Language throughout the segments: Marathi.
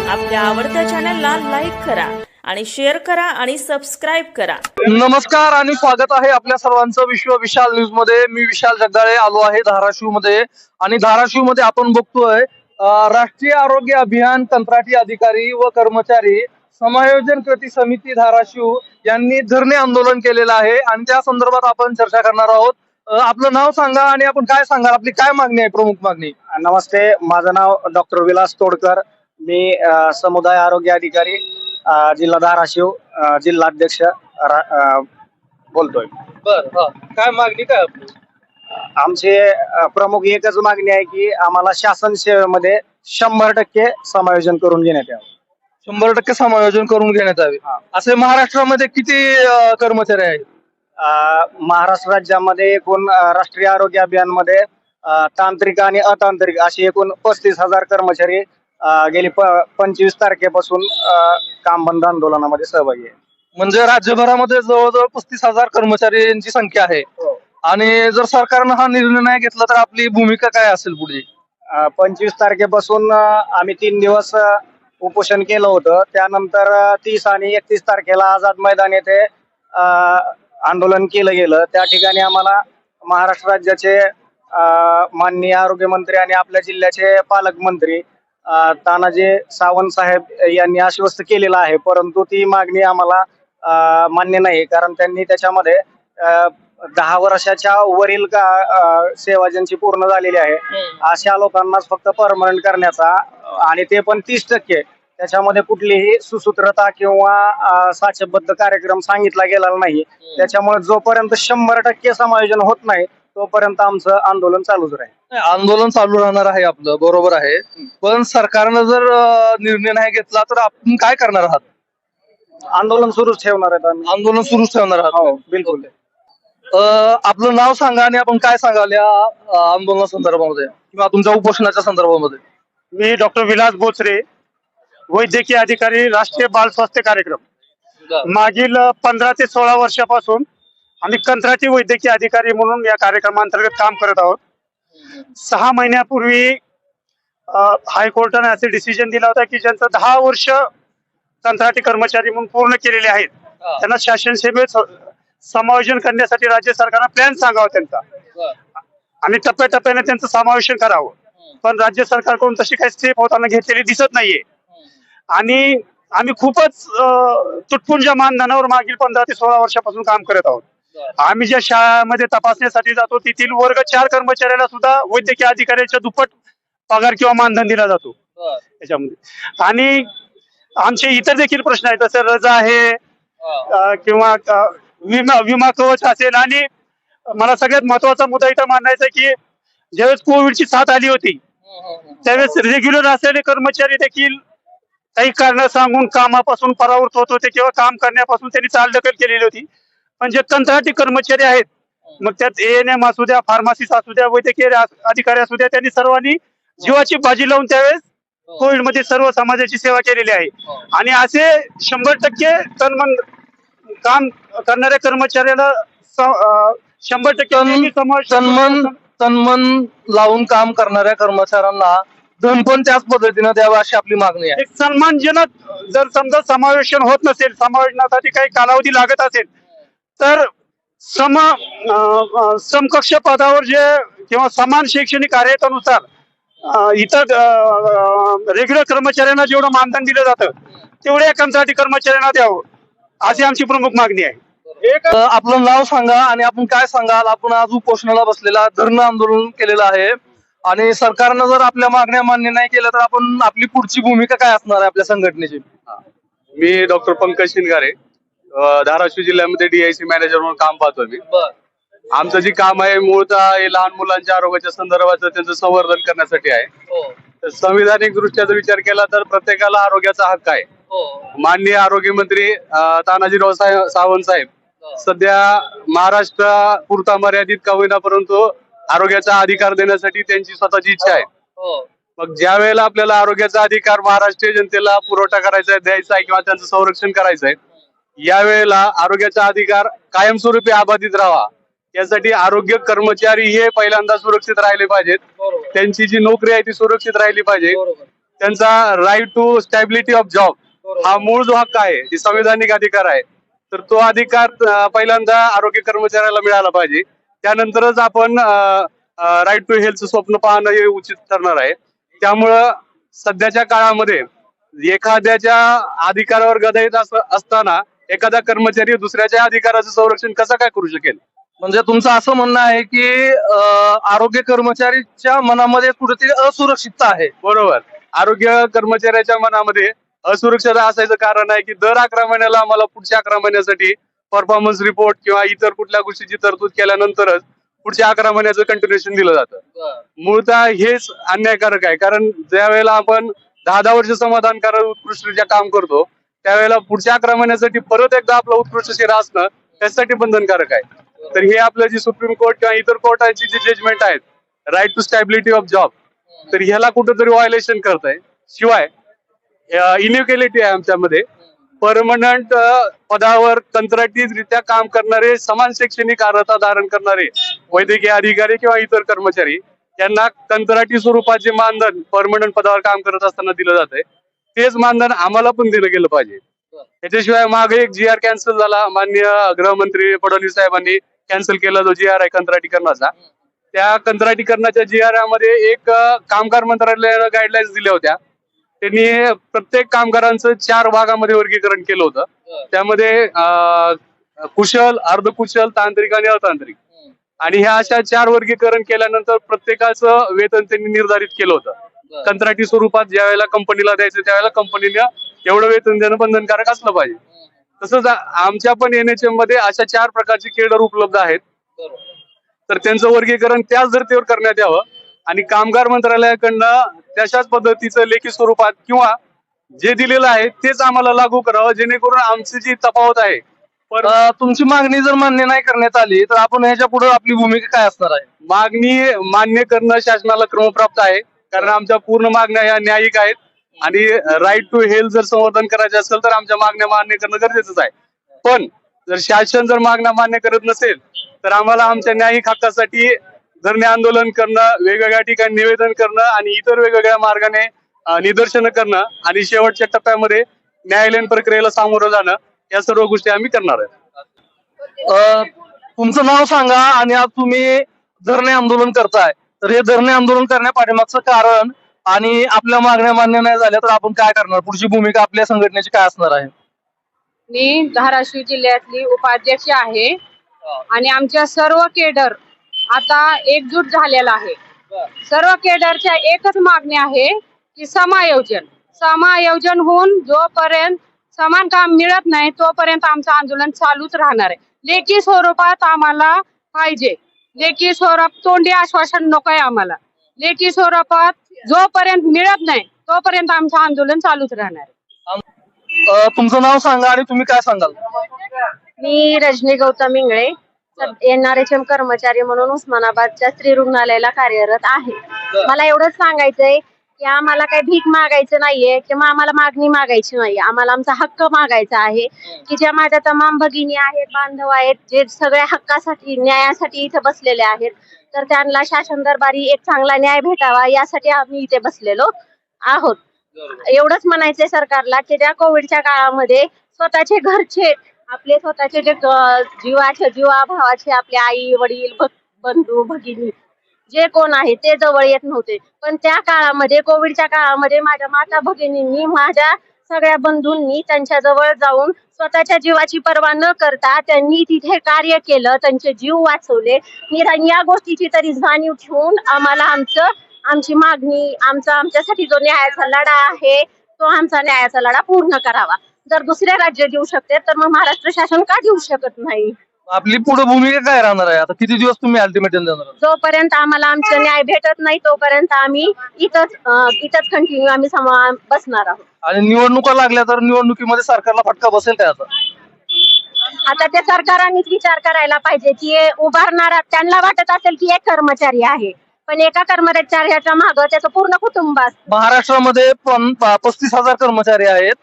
आपल्या आवडत्या चॅनलला लाईक करा आणि शेअर करा आणि सबस्क्राईब करा। नमस्कार आणि स्वागत आहे आपल्या सर्वांचं विश्व विशाल न्यूज मध्ये। मी विशाल जगदाळे आलो आहे धाराशिव मध्ये आणि धाराशिव मध्ये आपण बघतोय राष्ट्रीय आरोग्य अभियान कंत्राटी अधिकारी व कर्मचारी समायोजन कृती समिती धाराशिव यांनी धरणे आंदोलन केलेलं आहे आणि त्या संदर्भात आपण चर्चा करणार आहोत। आपलं नाव सांगा आणि आपण काय सांगाल, आपली काय मागणी आहे, प्रमुख मागणी? नमस्ते, माझं नाव डॉक्टर विलास तोडकर। मी समुदाय आरोग्य अधिकारी जिल्हा धाराशिव जिल्हाध्यक्ष बोलतोय। बरं, काय मागणी काय आपली? आमचे प्रमुख एकच मागणी आहे की आम्हाला शासन सेवेमध्ये 100% समायोजन करून घेण्यात यावं। 100% समायोजन करून घेण्यात यावे असे महाराष्ट्रामध्ये किती कर्मचारी आहेत? महाराष्ट्र राज्यामध्ये एकूण राष्ट्रीय आरोग्य अभियान मध्ये तांत्रिक आणि अतांत्रिक अशी एकूण 35,000 कर्मचारी गेली 25 तारखेपासून काम बंद आंदोलनामध्ये सहभागी आहे। म्हणजे राज्यभरामध्ये जवळजवळ 35,000 कर्मचाऱ्यांची संख्या आहे। आणि जर सरकारनं हा निर्णय नाही घेतला तर आपली भूमिका काय असेल पुढे? 25 तारखेपासून आम्ही 3 दिवस उपोषण केलं होतं। त्यानंतर 30 आणि 31 तारखेला आझाद मैदान येथे आंदोलन केलं गेलं। त्या ठिकाणी आम्हाला महाराष्ट्र राज्याचे माननीय आरोग्यमंत्री आणि आपल्या जिल्ह्याचे पालकमंत्री तानाजी सावंत साहेब यांनी आश्वस्त केलेलं आहे, परंतु ती मागणी आम्हाला मान्य नाही, कारण त्यांनी त्याच्यामध्ये 10 वर्षाच्या वरील सेवा ज्यांची पूर्ण झालेली आहे अशा लोकांनाच फक्त परमनंट करण्याचा आणि ते पण 30%, त्याच्यामध्ये कुठलीही सुसूत्रता किंवा साचबद्ध कार्यक्रम सांगितला गेलेला नाही। त्याच्यामुळे जोपर्यंत 100% समायोजन होत नाही तोपर्यंत आमचं आंदोलन चालूच राहील। आंदोलन चालू राहणार आहे आपलं, बरोबर आहे, पण सरकारनं जर निर्णय नाही घेतला तर आपण काय करणार आहात? आंदोलन सुरूच ठेवणार आहेत आम्ही। आंदोलन सुरूच ठेवणार आहात? हो, बिलकुल। आपलं नाव सांगा आणि आपण काय सांगाल या आंदोलना संदर्भामध्ये किंवा तुमच्या उपोषणाच्या संदर्भामध्ये? मी डॉक्टर विलास बोचरे, वैद्यकीय अधिकारी, राष्ट्रीय बाल स्वास्थ्य कार्यक्रम। मागील 15 ते 16 वर्षापासून आम्ही कंत्राटी वैद्यकीय अधिकारी म्हणून या कार्यक्रमांतर्गत काम करत आहोत। 6 महिन्यापूर्वी हायकोर्टाने असे डिसिजन दिला होता की ज्यांचं 10 वर्ष कंत्राटी कर्मचारी म्हणून पूर्ण केलेले आहेत त्यांना शासन सेवेत समायोजन करण्यासाठी राज्य सरकारने प्लॅन सांगावा त्यांचा आणि टप्प्याटप्प्याने त्यांचं समावेशन करावं, पण राज्य सरकारकडून तशी काही स्टेप होताना घेतलेली दिसत नाहीये। आणि आम्ही खूपच तुटपुंज्या मानधनावर मागील 15 ते 16 वर्षापासून काम करत आहोत। आम्ही ज्या शाळांमध्ये तपासण्यासाठी जातो तेथील वर्ग 4 कर्मचाऱ्याला सुद्धा वैद्यकीय अधिकाऱ्याच्या दुप्पट पगार किंवा मानधन दिला जातो त्याच्यामध्ये। आणि आमचे इतर देखील प्रश्न आहेत, जसं रजा आहे किंवा विमा कवच असेल। आणि मला सगळ्यात महत्वाचा मुद्दा इथं मांडायचा की ज्यावेळेस कोविडची साथ आली होती त्यावेळेस रेग्युलर असलेले कर्मचारी देखील काही कारण सांगून कामापासून परावृत्त होत होते किंवा काम करण्यापासून त्यांनी चालढकल केलेली होती, पण जे कंत्राटी कर्मचारी आहेत, मग त्यात ANM असू द्या, फार्मासिस्ट असू द्या, वैद्यकीय अधिकारी असू द्या, त्यांनी सर्वांनी जीवाची बाजी लावून त्यावेळेस कोविड मध्ये सर्व समाजाची सेवा केलेली आहे। आणि असे 100% तनमन काम करणाऱ्या कर्मचाऱ्याला 100% तन्मन लावून काम करणाऱ्या कर्मचाऱ्यांना धन पण त्याच पद्धतीने द्यावं अशी आपली मागणी आहे। एक सन्मानजनक जर समजा समावेशन होत नसेल, समावेशनासाठी काही कालावधी लागत असेल तर समकक्ष पदावर जे किंवा समान शैक्षणिक अर्हतेनुसार इतर रेग्युलर कर्मचाऱ्यांना जेवढं मानधन दिलं जातं तेवढ्या कंत्राटी कर्मचाऱ्यांना द्यावं अशी आमची प्रमुख मागणी आहे। आपलं नाव सांगा आणि आपण काय सांगाल? आपण आज उपोषणाला बसलेला, धरणं आंदोलन केलेलं आहे आणि सरकारनं जर आपल्या मागण्या मान्य नाही केल्या तर आपण आपली पुढची भूमिका काय असणार आहे आपल्या संघटनेची? मी डॉक्टर पंकज शिनगारे, धाराशिव जिल्ह्यामध्ये DIC मॅनेजर म्हणून काम पाहतो मी। आमचं जे काम आहे मूळतः हे लहान मुलांच्या आरोग्याच्या संदर्भात त्यांचं संवर्धन करण्यासाठी आहे। संविधानिक दृष्ट्या जर विचार केला तर प्रत्येकाला आरोग्याचा हक्क आहे। माननीय आरोग्य मंत्री तानाजीराव सावंत साहेब सध्या महाराष्ट्र पुरता मर्यादित का होईना परंतु आरोग्याचा अधिकार देण्यासाठी त्यांची स्वतःची इच्छा आहे। मग ज्या वेळेला आपल्याला आरोग्याचा अधिकार महाराष्ट्रीय जनतेला पुरवठा करायचा आहे, द्यायचा आहे किंवा त्यांचं संरक्षण करायचं आहे, यावेळेला आरोग्याचा अधिकार कायमस्वरूपी अबाधित राहावा यासाठी आरोग्य कर्मचारी हे पहिल्यांदा सुरक्षित राहिले पाहिजेत, त्यांची जी नोकरी आहे ती सुरक्षित राहिली पाहिजे। त्यांचा right to stability of job हा मूळ जो हक्क आहे, जी संविधानिक अधिकार आहे, तर तो अधिकार पहिल्यांदा आरोग्य कर्मचाऱ्याला मिळाला पाहिजे. त्यानंतरच आपण राईट टू हेल्थचं स्वप्न पाहणं हे उचित ठरणार आहे. त्यामुळं सध्याच्या काळामध्ये एखाद्याच्या अधिकारावर गदा असताना एखादा कर्मचारी दुसऱ्याच्या अधिकाराचं संरक्षण कसं काय करू शकेल? म्हणजे तुमचं असं म्हणणं आहे की आरोग्य कर्मचारीच्या मनामध्ये कुठेतरी असुरक्षितता आहे. बरोबर. आरोग्य कर्मचाऱ्याच्या मनामध्ये असुरक्षता असायचं कारण आहे की दर 11 महिन्याला आम्हाला पुढच्या 11 महिन्यासाठी परफॉर्मन्स रिपोर्ट किंवा इतर कुठल्या गोष्टीची तरतूद केल्यानंतरच पुढच्या 11 महिन्याचं कंटिन्युएशन दिलं जातं. मूळतः हेच अन्यायकारक आहे, कारण ज्या वेळेला आपण 10 वर्ष समाधानकारक उत्कृष्टरित्या काम करतो त्यावेळेला पुढच्या 11 महिन्यासाठी परत एकदा आपलं उत्कृष्ट सेवा असणं त्यासाठी बंधनकारक आहे. तर हे आपलं जे सुप्रीम कोर्ट किंवा इतर कोर्टाची जी जजमेंट आहेत, right to stability of job, तर ह्याला कुठंतरी व्हायोलेशन करत आहे. शिवाय इनइक्वॅलिटी आहे आमच्यामध्ये. परमनंट पदावर कंत्राटीरित्या काम करणारे, समान शैक्षणिक अर्हता धारण करणारे वैद्यकीय अधिकारी किंवा इतर कर्मचारी यांना कंत्राटी स्वरूपात जे मानधन परमनंट पदावर काम करत असताना दिलं जातंय तेच मानधन आम्हाला पण दिलं गेलं पाहिजे. त्याच्याशिवाय मागे एक GR कॅन्सल झाला, माननीय गृहमंत्री फडणवीस साहेबांनी कॅन्सल केला जो GR आहे कंत्राटीकरणाचा. त्या कंत्राटीकरणाच्या GR मध्ये एक कामगार मंत्रालयानं गाईडलाईन्स दिल्या होत्या. त्यांनी प्रत्येक कामगारांचं 4 भागामध्ये वर्गीकरण केलं होतं. त्यामध्ये कुशल, अर्धकुशल, तांत्रिक आणि अतांत्रिक, आणि ह्या अशा 4 वर्गीकरण केल्यानंतर प्रत्येकाचं वेतन त्यांनी निर्धारित केलं होतं. कंत्राटी स्वरूपात ज्या वेळेला कंपनीला द्यायचं त्यावेळेला कंपनीनं एवढं वेतन देणं बंधनकारक असलं पाहिजे. तसंच आमच्या पण NHM मध्ये अशा 4 प्रकारचे केडर उपलब्ध आहेत. तर त्यांचं वर्गीकरण त्याच धर्तीवर करण्यात यावं आणि कामगार मंत्रालयाकडनं तशाच पद्धतीचं लेखी स्वरूपात किंवा जे दिलेलं आहे तेच आम्हाला लागू करावं, जेणेकरून आमची जी तफावत आहे. पण तुमची मागणी जर मान्य नाही करण्यात आली तर आपण ह्याच्या पुढे आपली भूमिका काय असणार आहे? मागणी मान्य करणं शासनाला क्रमप्राप्त आहे, कारण आमच्या पूर्ण मागण्या ह्या न्यायिक आहेत आणि राईट टू हेल्थ जर संवर्धन करायचं असेल तर आमच्या मागण्या मान्य करणं गरजेचंच आहे. पण जर शासन जर मागण्या मान्य करत नसेल तर आम्हाला आमच्या न्यायिक हक्कासाठी धरणे आंदोलन करणं, वेगवेगळ्या ठिकाणी निवेदन करणं आणि इतर वेगवेगळ्या मार्गाने निदर्शनं करणं आणि शेवटच्या टप्प्यामध्ये न्यायालयीन प्रक्रियेला सामोरं जाणं, या सर्व गोष्टी आम्ही करणार आहे. तुमचं नाव सांगा आणि आज तुम्ही धरणे आंदोलन करताय, तर हे धरणे आंदोलन करण्या पाठीमागचं कारण आणि आपल्या मागण्या मान्य नाही झाल्या तर आपण काय करणार? पुढची भूमिका आपल्या संघटनेची काय असणार आहे? मी धाराशिव जिल्ह्यातली उपाध्यक्ष आहे आणि आमच्या सर्व केडर आता एकजूट झालेला आहे. सर्व केडरच्या एकच मागणी आहे की समायोजन होऊन जोपर्यंत समान काम मिळत नाही तोपर्यंत आमचं आंदोलन चालूच राहणार आहे. लेखी स्वरूपात आम्हाला पाहिजे. लेखी स्वरूप तोंडी आश्वासन नको आहे आम्हाला. लेखी स्वरूपात जोपर्यंत मिळत नाही तोपर्यंत आमचं आंदोलन चालूच राहणार आहे. तुमचं नाव सांगा आणि तुम्ही काय सांगाल? मी रजनी गौतम इंगळे, NRHM कर्मचारी म्हणून उस्मानाबादच्या स्त्री रुग्णालयाला कार्यरत आहे. मला एवढंच सांगायचंय की आम्हाला काही भीक मागायचं नाहीये किंवा आम्हाला मागणी मागायची नाही. आम्हाला आमचा हक्क मागायचा आहे की ज्या माझ्या तमाम भगिनी आहेत, बांधव आहेत, जे सगळ्या हक्कासाठी न्यायासाठी इथे बसलेले आहेत, तर त्यांना शासन दरबारी एक चांगला न्याय भेटावा यासाठी आम्ही इथे बसलेलो आहोत. एवढंच म्हणायचंय सरकारला की ज्या कोविडच्या काळामध्ये स्वतःचे घरचे, आपले स्वतःचे जे जीवाभावाचे आपले आई वडील, बंधू भगिनी जे कोण आहे ते जवळ येत नव्हते, पण त्या काळामध्ये, कोविडच्या काळामध्ये माझ्या माता भगिनींनी, माझ्या सगळ्या बंधूंनी त्यांच्या जवळ जाऊन स्वतःच्या जीवाची पर्वा न करता त्यांनी तिथे कार्य केलं, त्यांचे जीव वाचवले. निदान या गोष्टीची तरी जाणीव ठेवून आम्हाला आमची मागणी, आमच्यासाठी जो न्यायाचा लढा आहे तो आमचा न्यायाचा लढा पूर्ण करावा. जर दुसरे राज्य देऊ शकते तर मग महाराष्ट्र शासन का देऊ शकत नाही? आपली पुढे भूमिका काय राहणार आहे? आता किती दिवस तुम्ही अल्टिमेटम देणार? जोपर्यंत आम्हाला आमचा न्याय भेटत नाही तोपर्यंत आम्ही इथंच कंटिन्यू आम्ही बसणार आहोत. आणि निवडणुका लागल्या तर निवडणुकीमध्ये सरकारला फटका बसेल काय? आता त्या सरकारांनीच विचार करायला पाहिजे की उभारणारा, त्यांना वाटत असेल की एक कर्मचारी आहे, पण एका कर्मचाऱ्याच्या मागे त्याचं पूर्ण कुटुंब असतं. महाराष्ट्रामध्ये 35,000 कर्मचारी आहेत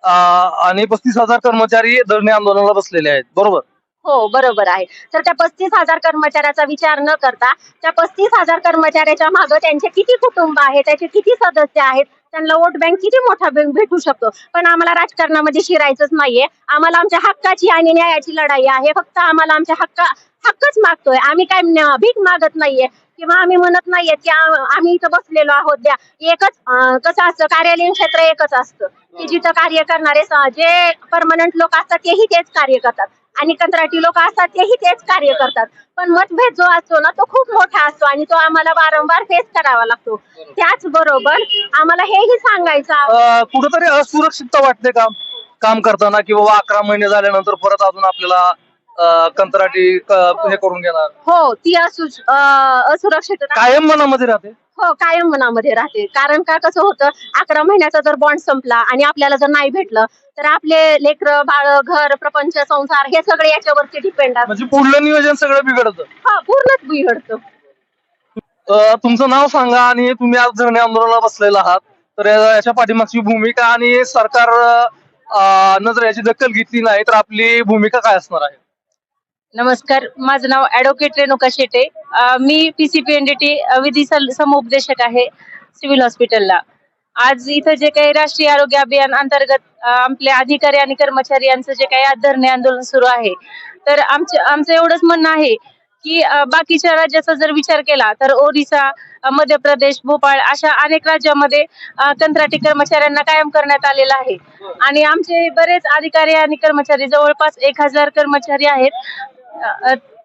आणि 35,000 कर्मचारी धरणे आंदोलनाला बसलेले आहेत, बरोबर? हो, बरोबर आहे. तर त्या 35,000 कर्मचाऱ्याचा विचार न करता त्या 35,000 कर्मचाऱ्याच्या मागे त्यांचे किती कुटुंब आहे, त्याचे किती सदस्य आहेत त्यांना वोट बँक किती मोठा भेटू शकतो, पण आम्हाला राजकारणामध्ये शिरायचंच नाहीये. आम्हाला आमच्या हक्काची आणि न्यायाची लढाई आहे. फक्त आम्हाला आमच्या हक्कच मागतोय. आम्ही काय भीक मागत नाहीये किंवा आम्ही म्हणत नाहीये की आम्ही इथं बसलेलो आहोत द्या. एकच कसं असतं, कार्यालयीन क्षेत्र एकच असतं की जिथं कार्य करणारे जे परमनंट लोक असतात तेही तेच कार्य करतात आणि कंत्राटी लोक असतात तेही तेच कार्य करतात. पण मतभेद जो असतो ना तो खूप मोठा असतो आणि तो आम्हाला वारंवार फेस करावा लागतो. त्याचबरोबर आम्हाला हेही सांगायचं कुठेतरी असुरक्षितता वाटते काम करताना की बाबा 11 महिने झाल्यानंतर परत अजून आपल्याला कंत्राटी हे करून घेणार. हो, ती असुरक्षितता कायम मनामध्ये राहते. हो, कायम मनामध्ये राहते. कारण का कसं होतं, 11 महिन्याचा जर बॉन्ड संपला आणि आपल्याला जर नाही भेटलं तर आपले लेकरं बाळ, घर, प्रपंच, संसार हे सगळे याच्यावरती डिपेंड असतं. म्हणजे पुढलं नियोजन सगळं बिघडतं. हा, पूर्णच बिघडतं. तुमचं नाव सांगा आणि तुम्ही आज धरणे आंदोलनाला बसलेला आहात, तर याच्या पाठीमागची भूमिका आणि सरकार जर याची दखल घेतली नाही तर आपली भूमिका काय असणार आहे? नमस्कार, माझं नाव ॲडव्होकेट रेणुका शेटे. मी PCPNDT विधी समुपदेशक आहे सिव्हिल हॉस्पिटलला. आज इथं जे काही राष्ट्रीय आरोग्य अभियान अंतर्गत आपले अधिकारी आणि कर्मचारी यांचं जे काही आज धरणे आंदोलन सुरू आहे, तर आमचं एवढंच म्हणणं आहे की बाकीच्या राज्याचा जर विचार केला तर ओरिसा, मध्य प्रदेश, भोपाळ अशा अनेक राज्यामध्ये कंत्राटी कर्मचाऱ्यांना कायम करण्यात आलेलं आहे आणि आमचे बरेच अधिकारी आणि कर्मचारी जवळपास 1000 कर्मचारी आहेत.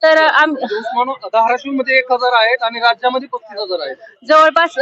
तर धाराशिव मध्ये 1000 आहेत आणि राज्यामध्ये 35,000 आहेत. जवळपास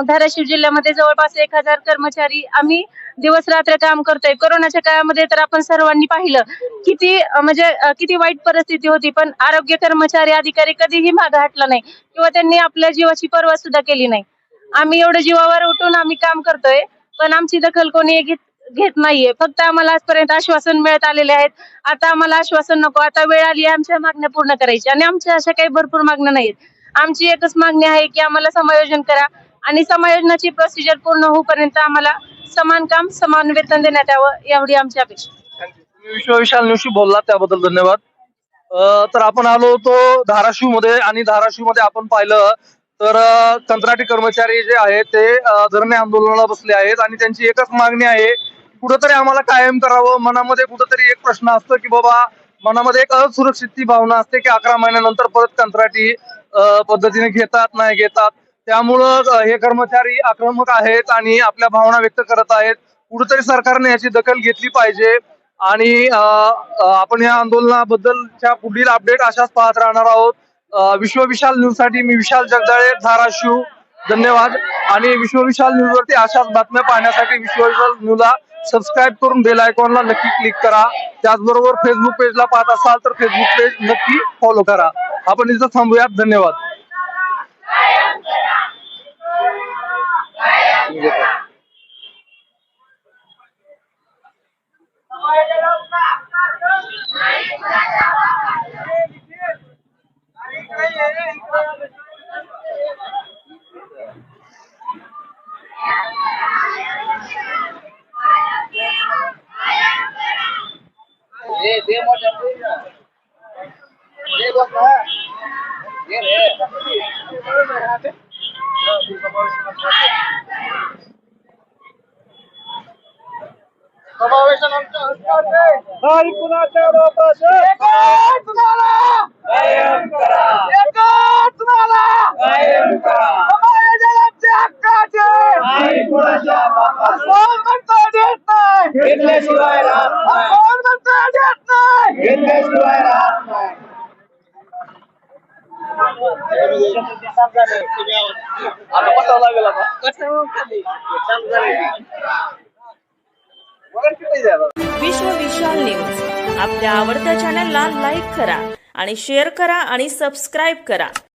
धाराशिव जिल्ह्यामध्ये जवळपास 1000 कर्मचारी आम्ही दिवस रात्र काम करतोय. कोरोनाच्या काळामध्ये तर आपण सर्वांनी पाहिलं किती वाईट परिस्थिती होती, पण आरोग्य कर्मचारी अधिकारी कधीही मागे हटला नाही किंवा त्यांनी आपल्या जीवाची पर्वा सुद्धा केली नाही. आम्ही एवढं जीवावर उठून आम्ही काम करतोय, पण आमची दखल कोणी घेत नाहीये. फक्त आम्हाला आजपर्यंत आश्वासन मिळत आलेले आहेत. आता आम्हाला आश्वासन नको, आता वेळ आली आहे आमच्या मागण्या पूर्ण करायची आणि आमच्या अशा काही भरपूर मागण्या नाहीत. आमची एकच मागणी आहे की आम्हाला समायोजन करा आणि समायोजनाची प्रोसिजर पूर्ण होईपर्यंत आम्हाला समान काम समान वेतन देण्यात यावं, एवढी आमची अपेक्षा. तुम्ही विश्वविशाल न्यूजशी बोललात त्याबद्दल धन्यवाद. तर आपण आलो होतो धाराशिव मध्ये आणि धाराशिव मध्ये आपण पाहिलं तर कंत्राटी कर्मचारी जे आहेत ते धरणे आंदोलनाला बसले आहेत आणि त्यांची एकच मागणी आहे, कुठंतरी आम्हाला कायम करावं. मनामध्ये कुठंतरी एक प्रश्न असतो की बाबा मनामध्ये एक असुरक्षित भावना असते की 11 महिन्यानंतर परत कंत्राटी पद्धतीने घेतात नाही घेतात. त्यामुळं हे कर्मचारी आक्रमक आहेत आणि आपल्या भावना व्यक्त करत आहेत. कुठेतरी सरकारने याची दखल घेतली पाहिजे आणि आपण या आंदोलनाबद्दलच्या पुढील अपडेट अशाच पाहत राहणार आहोत. विश्वविशाल न्यूज साठी मी विशाल जगदाळे, धाराशिव. धन्यवाद. आणि विश्वविशाल न्यूज वरती अशाच बातम्या पाहण्यासाठी विश्वविशाल न्यूजला सबस्क्राईब करून बेल आयकॉनला नक्की क्लिक करा. त्याचबरोबर फेसबुक पेजला पाहत असाल तर फेसबुक पेज नक्की फॉलो करा. आपण इथं थांबूयात. धन्यवाद. विश्वविशाल न्यूज आपल्या आवडत्या चॅनलला लाईक करा आणि शेअर करा आणि सबस्क्राईब करा.